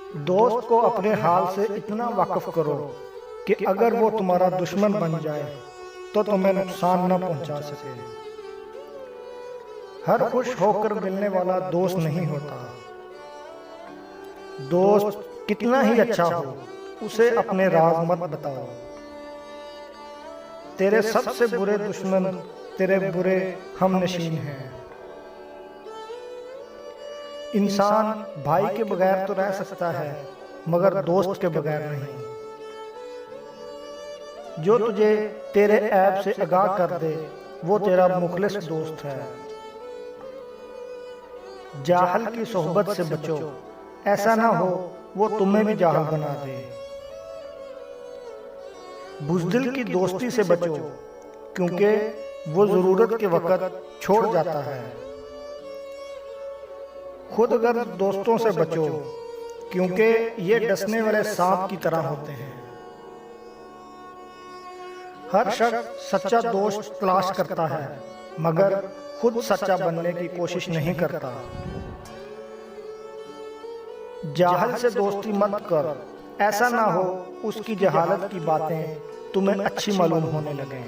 दोस्त को अपने हाल से इतना वाकिफ करो कि अगर वो तुम्हारा दुश्मन बन जाए तो तुम्हें नुकसान न पहुंचा सके। हर खुश होकर मिलने वाला दोस्त नहीं होता। दोस्त कितना ही अच्छा हो, उसे अपने राज मत बताओ। तेरे सबसे बुरे दुश्मन तेरे बुरे हमनशीन हैं। इंसान भाई के बगैर तो रह सकता है, मगर दोस्त के बगैर नहीं। जो तुझे तेरे ऐब से आगाह कर दे वो तेरा मुखलिस दोस्त है। जाहल की सोहबत से बचो, ऐसा ना हो वो तुम्हें भी जाहल बना दे। बुज़दिल की दोस्ती से बचो, क्योंकि वो जरूरत के वक्त छोड़ जाता है। खुद गर्ज दोस्तों से बचो, क्योंकि ये डसने वाले सांप की तरह होते हैं। हर शख्स सच्चा दोस्त तलाश करता है, मगर खुद सच्चा बनने की कोशिश नहीं करता। जाहल से दोस्ती मत कर, ऐसा ना हो उसकी जहालत की बातें तुम्हें अच्छी मालूम होने लगें।